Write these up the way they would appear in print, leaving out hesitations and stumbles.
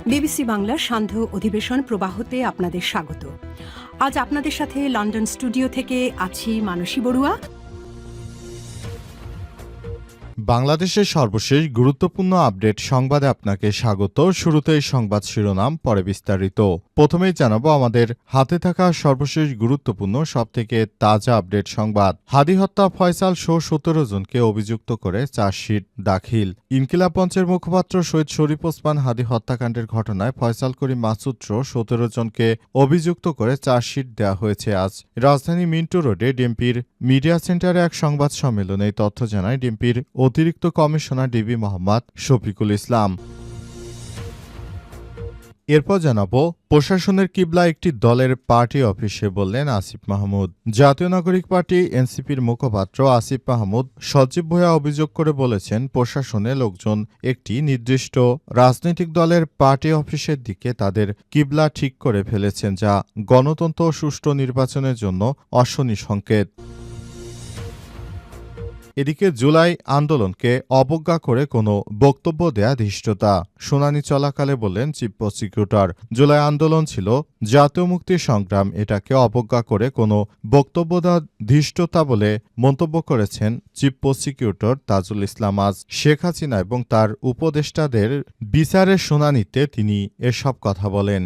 BBC বাংলার সান্ধ্য অধিবেশন প্রবাহতে আপনাদের স্বাগত। আজ আপনাদের সাথে লন্ডন স্টুডিও থেকে আছি মানসী বড়ুয়া। বাংলাদেশের সর্বশেষ গুরুত্বপূর্ণ আপডেট সংবাদে আপনাকে স্বাগত। শুরুতেই সংবাদ শিরোনাম, পরে বিস্তারিত। প্রথমেই জানাবো আমাদের হাতে থাকা সর্বশেষ গুরুত্বপূর্ণ সবথেকে তাজা আপডেট সংবাদ। হাদি হত্যা ফয়সাল সহ 17 জনকে অভিযুক্ত করে চার্জশিট দাখিল। ইনকিলাব মঞ্চের মুখপাত্র সৈয়দ শরীফ ওসমান হাদি হত্যাকাণ্ডের ঘটনায় ফয়সাল করিম মাসুদ সহ 17 জনকে অভিযুক্ত করে চার্জশিট দেওয়া হয়েছে আজ। রাজধানী মিন্টো রোডে ডিএমপির মিডিয়া সেন্টারে এক সংবাদ সম্মেলনে এই তথ্য জানায় ডিএমপির অতিরিক্ত কমিশনার ডিবি মোহাম্মদ শফিকুল ইসলাম। এরপর জানাবো প্রশাসনের কিবলা একটি দলের পার্টি অফিসে বললেন আসিফ মাহমুদ। জাতীয় নাগরিক পার্টি এনসিপির মুখপাত্র আসিফ মাহমুদ সজীব ভূঁইয়া অভিযোগ করে বলেছেন, প্রশাসনের লোকজন একটি নির্দিষ্ট রাজনৈতিক দলের পার্টি অফিসের দিকে তাদের কিবলা ঠিক করে ফেলেছেন, যা গণতন্ত্র ও সুষ্ঠু নির্বাচনের জন্য অশনি সংকেত। এদিকে জুলাই আন্দোলনকে অবজ্ঞা করে কোনো বক্তব্য দেয়া ধৃষ্টতা। শুনানি চলাকালে বললেন চিফ প্রসিকিউটর, জুলাই আন্দোলন ছিল জাতীয় মুক্তি সংগ্রাম, এটাকে অবজ্ঞা করে কোনো বক্তব্য দেওয়া ধৃষ্টতা বলে মন্তব্য করেছেন চিফ প্রসিকিউটর তাজুল ইসলাম। আজ শেখ হাসিনা এবং তার উপদেষ্টাদের বিচারের শুনানিতে তিনি এসব কথা বলেন।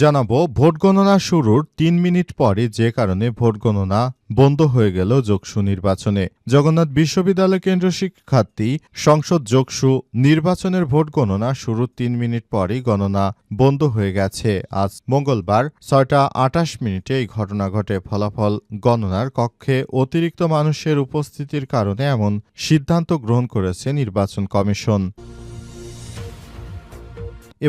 জানাবো ভোট গণনা শুরুর 3 মিনিট পরই যে কারণে ভোট গণনা বন্ধ হয়ে গেল যোগসু নির্বাচনে। জগন্নাথ বিশ্ববিদ্যালয় কেন্দ্রীয় শিক্ষার্থী সংসদ যোগসু নির্বাচনের ভোট গণনা শুরুর 3 মিনিট পরই গণনা বন্ধ হয়ে গেছে। আজ মঙ্গলবার 6টা 28 মিনিটে এই ঘটনা ঘটে। ফলাফল গণনার কক্ষে অতিরিক্ত মানুষের উপস্থিতির কারণে এমন সিদ্ধান্ত গ্রহণ করেছে নির্বাচন কমিশন।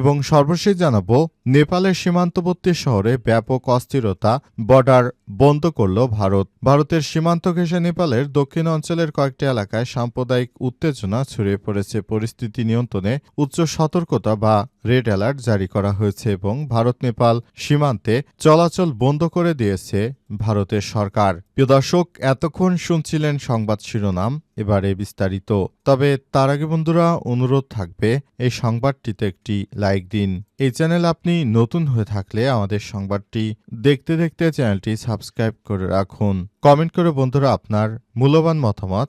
এবং সর্বশেষ জানাবো নেপালের সীমান্তবর্তী শহরে ব্যাপক অস্থিরতা, বর্ডার বন্ধ করল ভারত। ভারতের সীমান্ত ঘেঁষে নেপালের দক্ষিণ অঞ্চলের কয়েকটি এলাকায় সাম্প্রদায়িক উত্তেজনা ছড়িয়ে পড়েছে। পরিস্থিতি নিয়ন্ত্রণে উচ্চ সতর্কতা বা রেড অ্যালার্ট জারি করা হয়েছে এবং ভারত নেপাল সীমান্তে চলাচল বন্ধ করে দিয়েছে ভারতের সরকার। প্রিয় দর্শক, এতক্ষণ শুনছিলেন সংবাদ শিরোনাম, এবারে বিস্তারিত। তবে তার আগে বন্ধুরা অনুরোধ থাকবে এই সংবাদটিতে একটি লাইক দিন। এই চ্যানেল আপনি নতুন হয়ে থাকলে আমাদের সংবাদটি দেখতে দেখতে চ্যানেলটি সাবস্ক্রাইব করে রাখুন। কমেন্ট করে বন্ধুরা আপনার মূল্যবান মতামত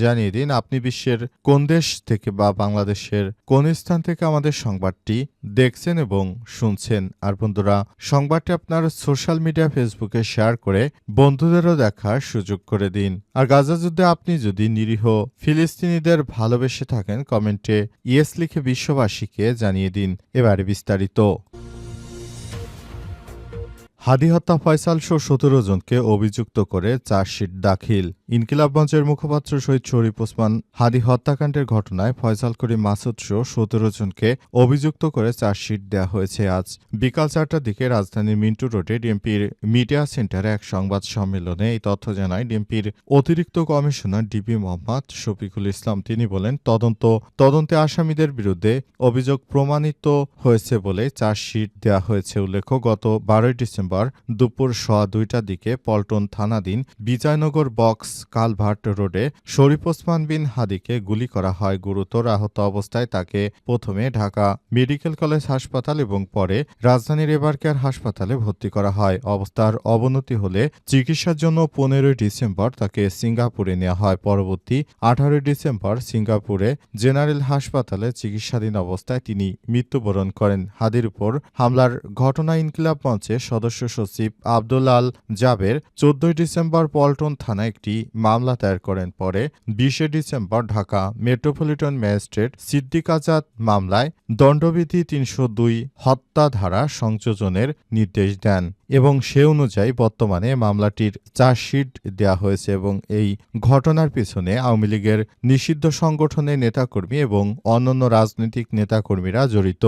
জানিয়ে দিন আপনি বিশ্বের কোন দেশ থেকে বা বাংলাদেশের কোন স্থান থেকে আমাদের সংবাদটি দেখছেন এবং শুনছেন। আর বন্ধুরা সংবাদটি আপনার সোশ্যাল মিডিয়া ফেসবুকে শেয়ার করে বন্ধুদেরও দেখার সুযোগ করে দিন। আর গাজা যুদ্ধে আপনি যদি নিরীহ ফিলিস্তিনিদের ভালোবেসে থাকেন কমেন্টে ইয়েস লিখে বিশ্ববাসীকে জানিয়ে দিন। এবারে বিস্তারিত। হাদি হত্যা ফয়সাল সহ 17 জনকে অভিযুক্ত করে চার্জশিট দাখিল। ইনকিলাব মঞ্চের মুখপাত্র সৈয়দ শরীফ ওসমান হাদি হত্যাকাণ্ডের ঘটনায় ফয়সাল করিম মাসুদ সহ 17 জনকে অভিযুক্ত করে চার্জশিট দেওয়া হয়েছে আজ বিকাল 4টার দিকে রাজধানীর মিন্টো রোডে ডিএমপির মিডিয়া সেন্টারে এক সংবাদ সম্মেলনে এই তথ্য জানায় ডিএমপির অতিরিক্ত কমিশনার ডিবি মোহাম্মদ শফিকুল ইসলাম। তিনি বলেন, তদন্তে আসামিদের বিরুদ্ধে অভিযোগ প্রমাণিত হয়েছে বলে চার্জশিট দেওয়া হয়েছে। উল্লেখ্য, গত 12 ডিসেম্বর দুপুর 2:15টার দিকে পল্টন থানাধীন বিজয়নগর বক্স কালভার্ট রোডে শরীফ ওসমান বিন হাদিকে গুলি করা হয়। গুরুতর আহত অবস্থায় তাকে প্রথমে ঢাকা মেডিকেল কলেজ হাসপাতাল এবং পরে রাজধানীর এবারকেয়ার হাসপাতালে ভর্তি করা হয়। অবস্থার অবনতি হলে চিকিৎসার জন্য 15 ডিসেম্বর তাকে সিঙ্গাপুরে নেওয়া হয়। পরবর্তী 18 ডিসেম্বর সিঙ্গাপুরে জেনারেল হাসপাতালে চিকিৎসাধীন অবস্থায় তিনি মৃত্যুবরণ করেন। হাদির উপর হামলার ঘটনা ইনকিলাব মঞ্চের সদস্য সচিব আব্দুল আল জাবের 14 ডিসেম্বর পল্টন থানায় একটি মামলা দায়ের করেন। পরে 20 December Dhaka metropolitan magistrate Siddique Azad মামলায় দণ্ডবিধি 302 হত্যা ধারা সংযোজনের নির্দেশ দেন এবং সে অনুযায়ী বর্তমানে মামলাটির চার্জশিট দেওয়া হয়েছে এবং এই ঘটনার পিছনে আওয়ামী লীগের নিষিদ্ধ সংগঠনের নেতাকর্মী এবং অন্যান্য রাজনৈতিক নেতাকর্মীরা জড়িত।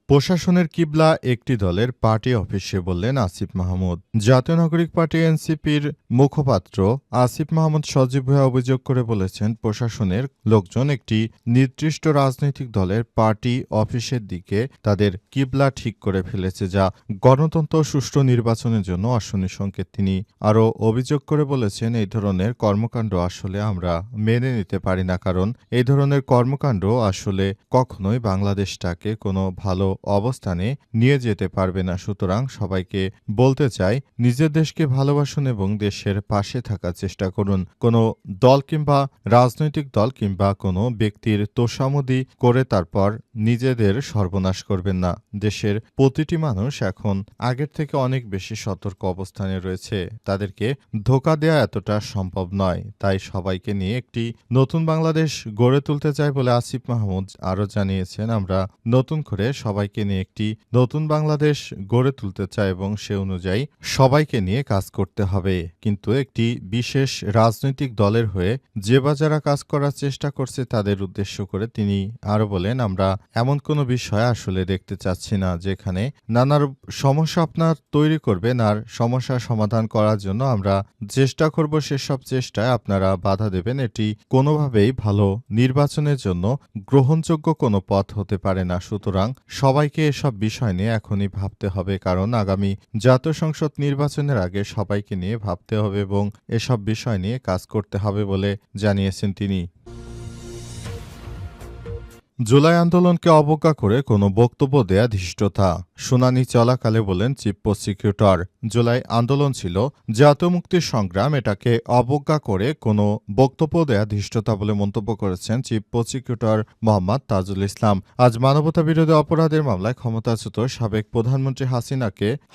প্রশাসনের কিবলা একটি দলের পার্টি অফিসে বললেন আসিফ মাহমুদ। জাতীয় নাগরিক পার্টি এনসিপির মুখপাত্র আসিফ মাহমুদ সজীব ভুঁইয়া অভিযোগ করে বলেছেন, প্রশাসনের লোকজন একটি নির্দিষ্ট রাজনৈতিক দলের পার্টি অফিসের দিকে তাদের কিবলা ঠিক করে ফেলেছে, যা গণতন্ত্র ও সুষ্ঠু নির্বাচনের জন্য অশনি সংকেত। তিনি আরও অভিযোগ করে বলেছেন, এই ধরনের কর্মকাণ্ড আসলে আমরা মেনে নিতে পারি না, কারণ এই ধরনের কর্মকাণ্ড আসলে কখনোই বাংলাদেশটাকে কোনো ভালো অবস্থানে নিয়ে যেতে পারবে না। সুতরাং সবাইকে বলতে চাই, নিজের দেশকে ভালোবাসুন এবং দেশের পাশে থাকার চেষ্টা করুন। কোনো দল কিংবা রাজনৈতিক দল কিংবা কোনো ব্যক্তির তোষামোদি করে তারপর নিজেদের সর্বনাশ করবেন না। দেশের প্রতিটি মানুষ এখন আগের থেকে অনেক বেশি সতর্ক অবস্থানে রয়েছে। তাদেরকে ধোঁকা দেয়া এতটা সম্ভব নয়। তাই সবাইকে নিয়ে একটি নতুন বাংলাদেশ গড়ে তুলতে চাই বলে আসিফ মাহমুদ আরও জানিয়েছেন, আমরা নতুন করে সবাইকে নিয়ে একটি নতুন বাংলাদেশ গড়ে তুলতে চাই এবং সে অনুযায়ী সবাইকে নিয়ে কাজ করতে হবে। কিন্তু একটি বিশেষ রাজনৈতিক দলের হয়ে যে বা যারা কাজ করার চেষ্টা করছে তাদের উদ্দেশ্য করে তিনি আরও বলেন, আমরা এমন কোনো বিষয় আসলে দেখতে চাচ্ছি না যেখানে নানা সমস্যা আপনার তৈরি করবেন, আর সমস্যা সমাধান করার জন্য আমরা চেষ্টা করব সেসব চেষ্টায় আপনারা বাধা দেবেন। এটি কোনোভাবেই ভালো নির্বাচনের জন্য গ্রহণযোগ্য কোনো পথ হতে পারে না। সুতরাং সবাইকে এসব বিষয় নিয়ে এখনই ভাবতে হবে, কারণ আগামী জাতীয় সংসদ নির্বাচনের আগে সবাইকে নিয়ে ভাবতে হবে এবং এসব বিষয় নিয়ে কাজ করতে হবে বলে জানিয়েছেন তিনি। জুলাই আন্দোলনকে অবজ্ঞা করে কোনো বক্তব্য দেয়া ধৃষ্টতা। শুনানি চলাকালে বলেন চিফ প্রসিকিউটর, জুলাই আন্দোলন ছিল জাতীয় মুক্তির সংগ্রাম, এটাকে অবজ্ঞা করে কোনো বক্তব্য দেয়া ধৃষ্টতা বলে মন্তব্য করেছেন চিফ প্রসিকিউটর মোহাম্মদ তাজুল ইসলাম। আজ মানবতাবিরোধী অপরাধের মামলায় ক্ষমতাচ্যুত সাবেক প্রধানমন্ত্রী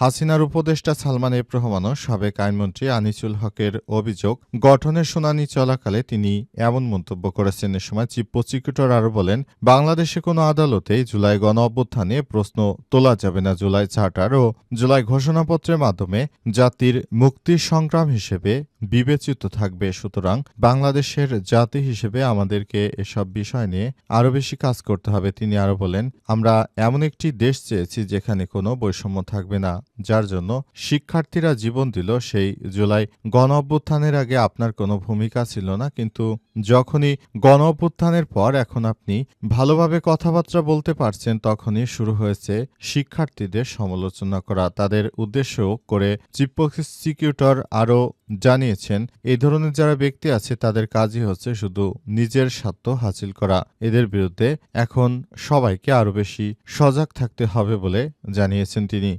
হাসিনার উপদেষ্টা সালমান এফ রহমান ও সাবেক আইনমন্ত্রী আনিসুল হকের অভিযোগ গঠনের শুনানি চলাকালে তিনি এমন মন্তব্য করেছেন। এ সময় চিফ প্রসিকিউটর আরও বলেন, বাংলাদেশে কোনো আদালতেই জুলাই গণ অভ্যুত্থানে প্রশ্ন তোলা যাবে না। জুলাই চার্টার ও জুলাই ঘোষণাপত্রের মাধ্যমে জাতির মুক্তির সংগ্রাম হিসেবে বিবেচিত থাকবে। সুতরাং বাংলাদেশের জাতি হিসেবে আমাদেরকে এসব বিষয় নিয়ে আরও বেশি কাজ করতে হবে। তিনি আরও বলেন, আমরা এমন একটি দেশ চেয়েছি যেখানে কোনো বৈষম্য থাকবে না, যার জন্য শিক্ষার্থীরা জীবন দিল। সেই জুলাই গণ অভ্যুত্থানের আগে আপনার কোনো ভূমিকা ছিল না, কিন্তু যখনই গণ অভ্যুত্থানের পর এখন আপনি ভালোভাবে কথাবার্তা বলতে পারছেন, তখনই শুরু হয়েছে শিক্ষার্থীদের সমালোচনা করা। তাদের উদ্দেশ্য করে চিফ প্রসিকিউটর আরও জানিয়েছেন, এই ধরনের যারা ব্যক্তি আছে তাদের কাজই হচ্ছে শুধু নিজের স্বার্থ হাসিল করা। এদের বিরুদ্ধে এখন সবাইকে আরও বেশি সজাগ থাকতে হবে বলে জানিয়েছেন তিনি।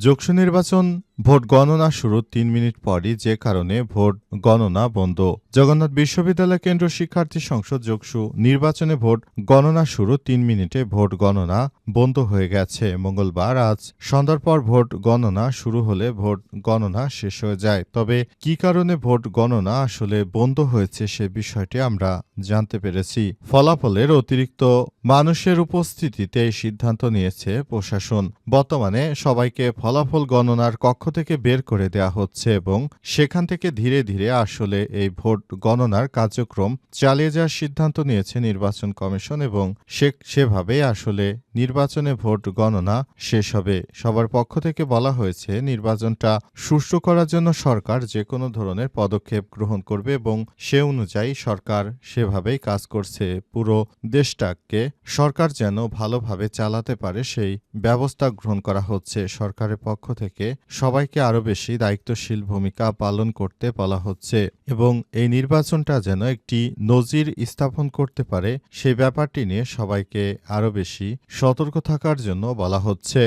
যোগসু নির্বাচন ভোট গণনা শুরুর ৩ মিনিট পরই যে কারণে ভোট গণনা বন্ধ। জগন্নাথ বিশ্ববিদ্যালয় কেন্দ্র শিক্ষার্থী সংসদ যোগসু নির্বাচনে ভোট গণনা শুরু ৩ মিনিটে ভোট গণনা বন্ধ হয়ে গেছে। মঙ্গলবার আজ সন্ধ্যার পর ভোট গণনা শুরু হলে ভোট গণনা শেষ হয়ে যায়। তবে কী কারণে ভোট গণনা আসলে বন্ধ হয়েছে সে বিষয়টি আমরা জানতে পেরেছি। ফলাফলের অতিরিক্ত মানুষের উপস্থিতিতে এই সিদ্ধান্ত নিয়েছে প্রশাসন। বর্তমানে সবাইকে ফলাফল গণনার কক্ষ থেকে বের করে দেয়া হচ্ছে এবং সেখান থেকে ধীরে ধীরে আসলে এই ভোট গণনার কার্যক্রম চালিয়ে যাওয়ার সিদ্ধান্ত নিয়েছে নির্বাচন কমিশন এবং সেভাবেই আসলে নির্বাচনে ভোট গণনা শেষ হবে। সবার পক্ষ থেকে বলা হয়েছে নির্বাচনটা সুষ্ঠু করার জন্য সরকার যে কোনো ধরনের পদক্ষেপ গ্রহণ করবে এবং সে অনুযায়ী সরকার সেভাবেই কাজ করছে। পুরো দেশটাকে সরকার যেন ভালোভাবে চালাতে পারে সেই ব্যবস্থা গ্রহণ করা হচ্ছে। সরকারের পক্ষ থেকে সবাইকে আরও বেশি দায়িত্বশীল ভূমিকা পালন করতে বলা হচ্ছে এবং এই নির্বাচনটা যেন একটি নজির স্থাপন করতে পারে সেই ব্যাপারটি নিয়ে সবাইকে আরও বেশি সতর্ক থাকার জন্য বলা হচ্ছে।